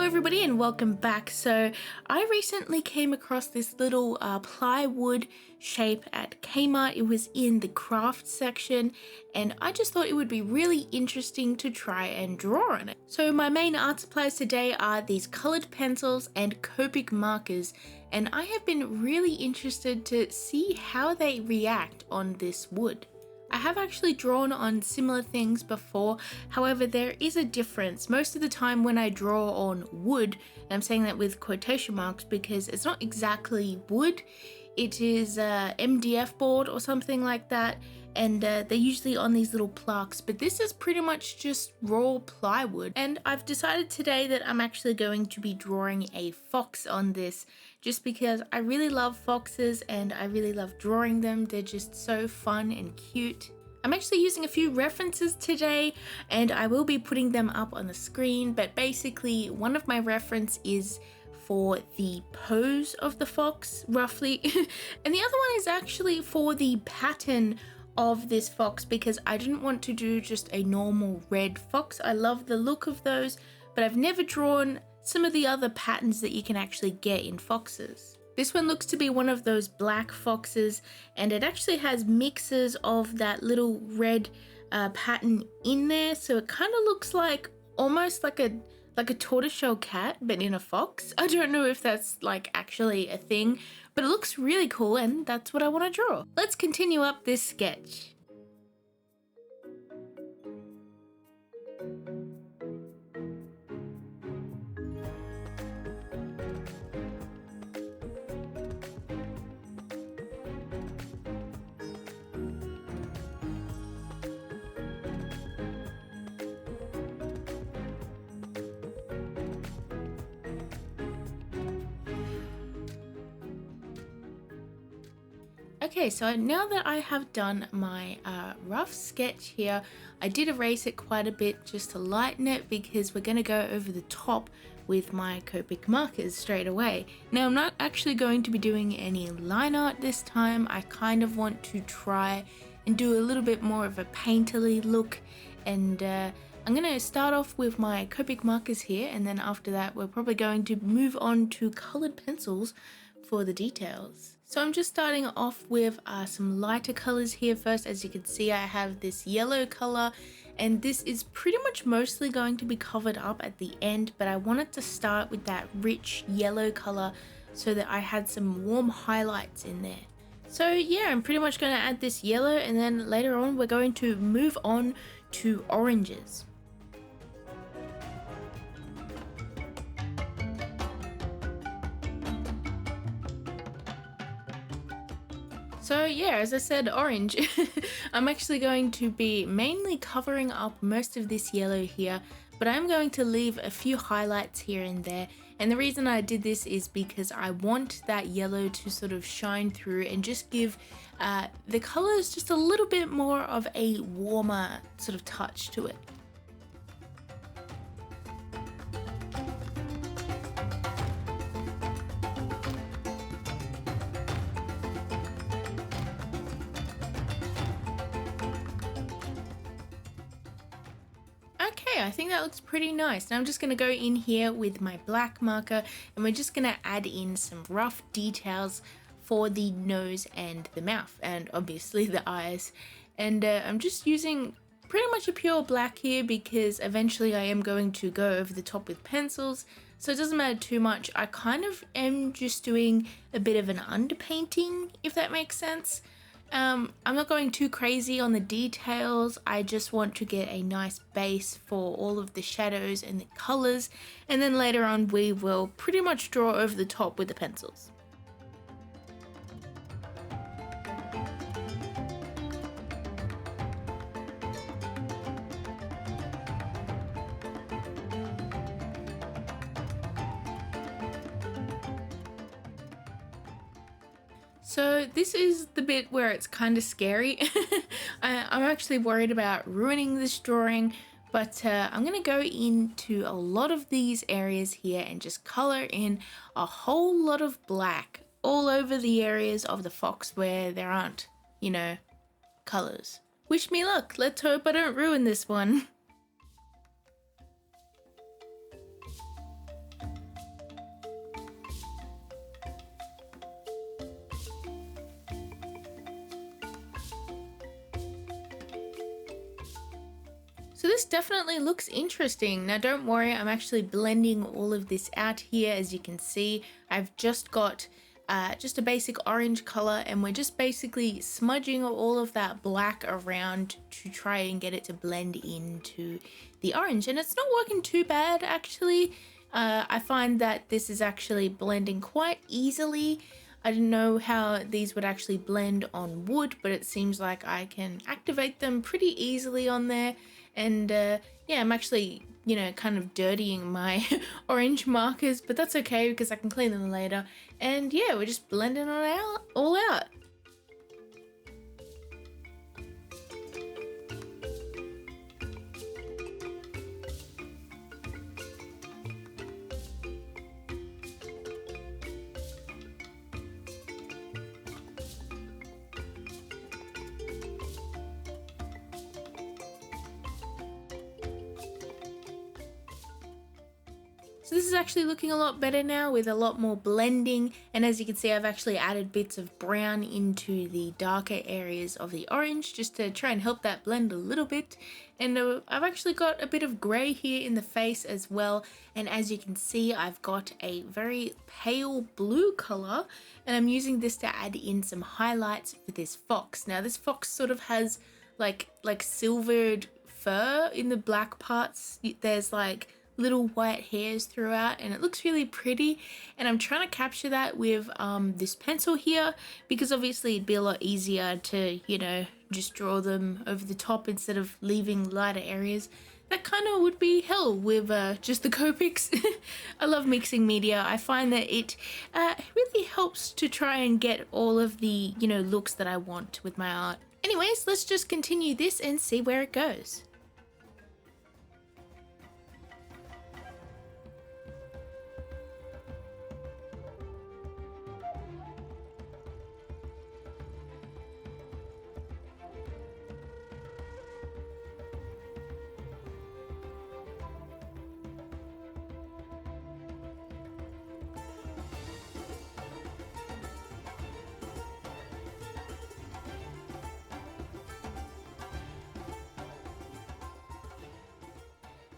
everybody and welcome back. So I recently came across this little plywood shape at Kmart. It was in the craft section and I just thought it would be really interesting to try and draw on it. So my main art supplies today are these colored pencils and Copic markers, and I have been really interested to see how they react on this wood. I have actually drawn on similar things before, however there is a difference. Most of the time when I draw on wood, and I'm saying that with quotation marks because it's not exactly wood, it is MDF board or something like that, and they're usually on these little plaques, but this is pretty much just raw plywood. And I've decided today that I'm actually going to be drawing a fox on this, just because I really love foxes and I really love drawing them. They're just so fun and cute. I'm actually using a few references today and I will be putting them up on the screen, but basically one of my reference is for the pose of the fox, roughly, and the other one is actually for the pattern of this fox, because I didn't want to do just a normal red fox. I love the look of those, but I've never drawn some of the other patterns that you can actually get in foxes. This one looks to be one of those black foxes, and it actually has mixes of that little red pattern in there, so it kind of looks like almost like a tortoiseshell cat but in a fox. I don't know if that's like actually a thing, but it looks really cool and that's what I want to draw. Let's continue up this sketch. Okay, so now that I have done my rough sketch here, I did erase it quite a bit just to lighten it because we're going to go over the top with my Copic markers straight away. Now I'm not actually going to be doing any line art this time. I kind of want to try and do a little bit more of a painterly look, and I'm going to start off with my Copic markers here, and then after that we're probably going to move on to colored pencils for the details. So I'm just starting off with some lighter colors here first. As you can see, I have this yellow color, and this is pretty much mostly going to be covered up at the end, but I wanted to start with that rich yellow color so that I had some warm highlights in there. So yeah, I'm pretty much going to add this yellow, and then later on we're going to move on to oranges. So yeah, as I said, orange. I'm actually going to be mainly covering up most of this yellow here, but I'm going to leave a few highlights here and there. And the reason I did this is because I want that yellow to sort of shine through and just give the colors just a little bit more of a warmer sort of touch to it. Okay, I think that looks pretty nice. Now I'm just going to go in here with my black marker and we're just going to add in some rough details for the nose and the mouth, and obviously the eyes. And I'm just using pretty much a pure black here because eventually I am going to go over the top with pencils, so it doesn't matter too much. I kind of am just doing a bit of an underpainting, if that makes sense. I'm not going too crazy on the details. I just want to get a nice base for all of the shadows and the colors, and then later on we will pretty much draw over the top with the pencils. So this is the bit where it's kind of scary. I'm actually worried about ruining this drawing, but I'm going to go into a lot of these areas here and just color in a whole lot of black all over the areas of the fox where there aren't, you know, colors. Wish me luck. Let's hope I don't ruin this one. So this definitely looks interesting. Now don't worry, I'm actually blending all of this out here. As you can see, I've just got just a basic orange color, and we're just basically smudging all of that black around to try and get it to blend into the orange. And it's not working too bad actually. I find that this is actually blending quite easily. I didn't know how these would actually blend on wood, but it seems like I can activate them pretty easily on there. And yeah, I'm actually, you know, kind of dirtying my orange markers, but that's okay because I can clean them later. And yeah, we're just blending it all out. So this is actually looking a lot better now with a lot more blending, and as you can see, I've actually added bits of brown into the darker areas of the orange just to try and help that blend a little bit. And I've actually got a bit of grey here in the face as well, and as you can see, I've got a very pale blue colour, and I'm using this to add in some highlights for this fox. Now this fox sort of has like silvered fur in the black parts. There's like little white hairs throughout, and it looks really pretty, and I'm trying to capture that with this pencil here, because obviously it'd be a lot easier to, you know, just draw them over the top instead of leaving lighter areas. That kind of would be hell with just the Copics. I love mixing media. I find that it really helps to try and get all of the, you know, looks that I want with my art. Anyways, let's just continue this and see where it goes.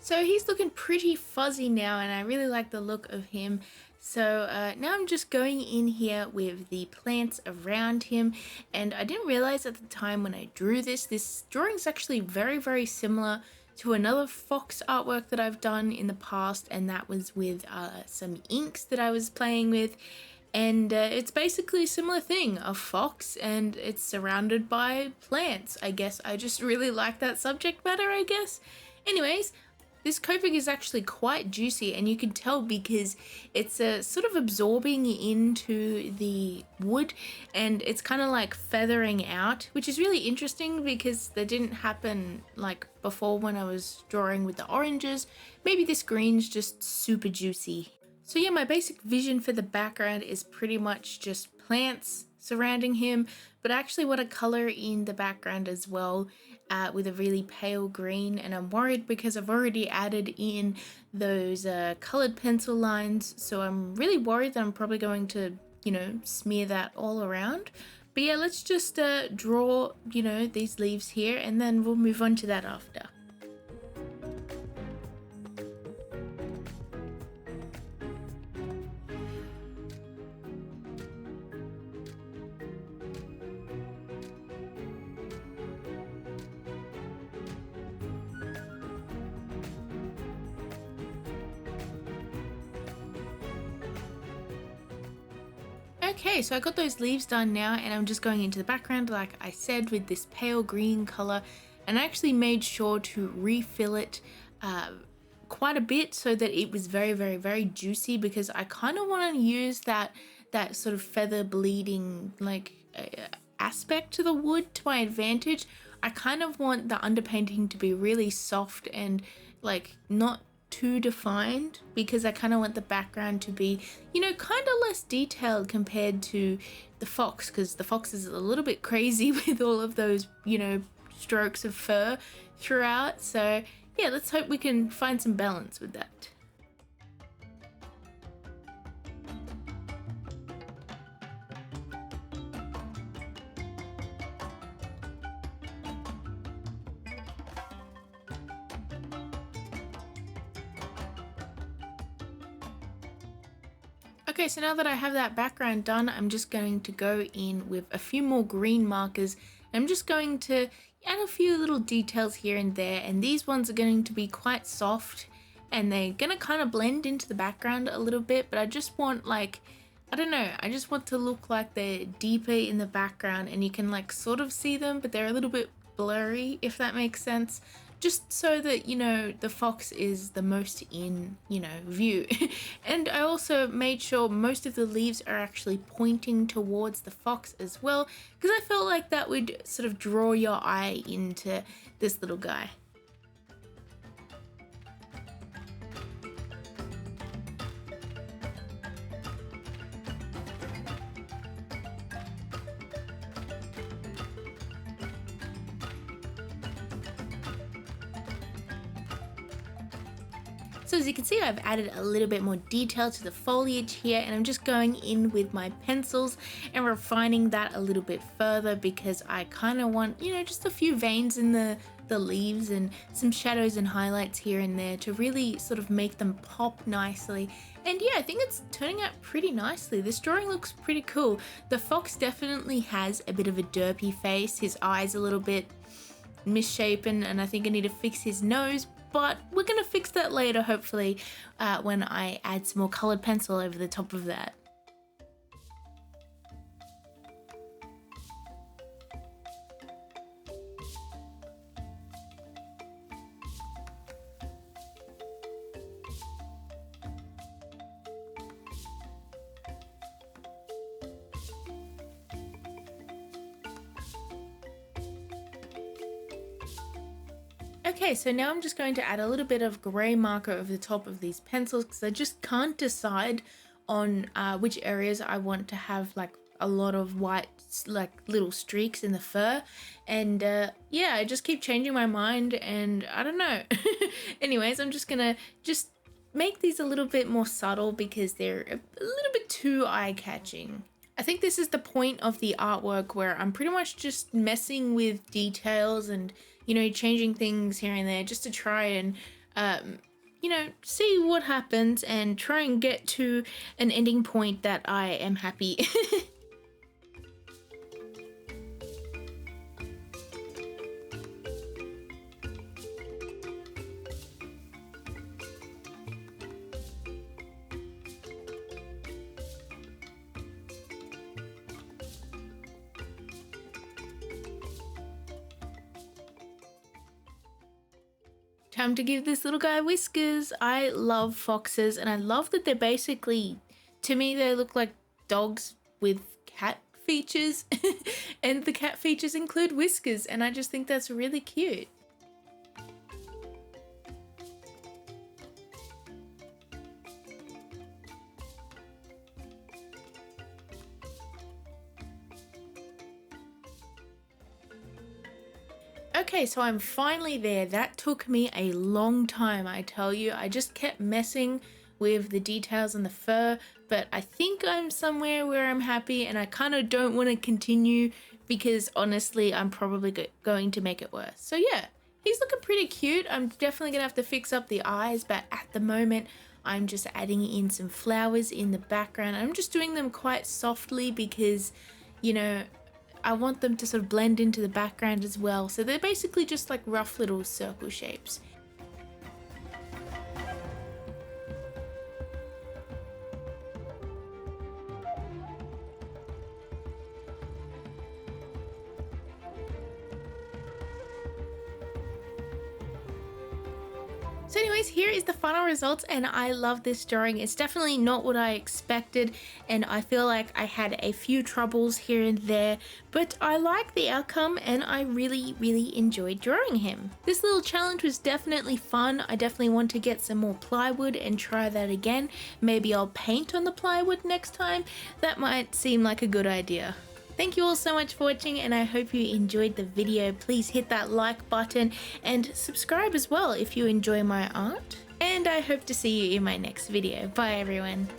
So he's looking pretty fuzzy now, and I really like the look of him. So now I'm just going in here with the plants around him, and I didn't realize at the time when I drew this drawing is actually very similar to another fox artwork that I've done in the past, and that was with some inks that I was playing with. And it's basically a similar thing, a fox, and it's surrounded by plants. I guess I just really like that subject matter, I guess. Anyways, this Copic is actually quite juicy, and you can tell because it's sort of absorbing into the wood, and it's kind of like feathering out, which is really interesting because that didn't happen like before when I was drawing with the oranges. Maybe this green's just super juicy. So yeah, my basic vision for the background is pretty much just plants surrounding him, but I actually want to color in the background as well with a really pale green, and I'm worried because I've already added in those colored pencil lines, so I'm really worried that I'm probably going to, you know, smear that all around. But yeah, let's just draw, you know, these leaves here, and then we'll move on to that after. Okay, so I got those leaves done now, and I'm just going into the background like I said with this pale green color, and I actually made sure to refill it quite a bit so that it was very juicy, because I kind of want to use that sort of feather bleeding like aspect to the wood to my advantage. I kind of want the underpainting to be really soft and like not too defined, because I kind of want the background to be, you know, kind of less detailed compared to the fox, because the fox is a little bit crazy with all of those, you know, strokes of fur throughout. So yeah, let's hope we can find some balance with that. Okay, so now that I have that background done, I'm just going to go in with a few more green markers. I'm just going to add a few little details here and there, and these ones are going to be quite soft and they're gonna kind of blend into the background a little bit, but I just want, like, I don't know, I just want to look like they're deeper in the background and you can like sort of see them, but they're a little bit blurry, if that makes sense. Just so that, you know, the fox is the most in, you know, view. And I also made sure most of the leaves are actually pointing towards the fox as well, because I felt like that would sort of draw your eye into this little guy. So as you can see, I've added a little bit more detail to the foliage here, and I'm just going in with my pencils and refining that a little bit further because I kind of want, you know, just a few veins in the leaves and some shadows and highlights here and there to really sort of make them pop nicely. And yeah, I think it's turning out pretty nicely. This drawing looks pretty cool. The fox definitely has a bit of a derpy face. His eyes a little bit misshapen, and I think I need to fix his nose, but we're gonna fix that later, hopefully, when I add some more colored pencil over the top of that. Okay, so now I'm just going to add a little bit of grey marker over the top of these pencils because I just can't decide on which areas I want to have like a lot of white, like little streaks in the fur. And yeah, I just keep changing my mind and I don't know. Anyways, I'm just gonna make these a little bit more subtle because they're a little bit too eye-catching. I think this is the point of the artwork where I'm pretty much just messing with details and, you know, changing things here and there just to try and, you know, see what happens and try and get to an ending point that I am happy. Time to give this little guy whiskers. I love foxes and I love that they're basically, to me, they look like dogs with cat features and the cat features include whiskers, and I just think that's really cute. Okay, so I'm finally there. That took me a long time, I tell you. I just kept messing with the details on the fur, but I think I'm somewhere where I'm happy and I kind of don't want to continue because honestly, I'm probably going to make it worse. So yeah, he's looking pretty cute. I'm definitely gonna have to fix up the eyes, but at the moment, I'm just adding in some flowers in the background. I'm just doing them quite softly because, you know, I want them to sort of blend into the background as well. So they're basically just like rough little circle shapes. So anyways, here is the final results and I love this drawing. It's definitely not what I expected and I feel like I had a few troubles here and there, but I like the outcome and I really enjoyed drawing him. This little challenge was definitely fun. I definitely want to get some more plywood and try that again. Maybe I'll paint on the plywood next time. That might seem like a good idea. Thank you all so much for watching and I hope you enjoyed the video. Please hit that like button and subscribe as well if you enjoy my art. And I hope to see you in my next video. Bye everyone.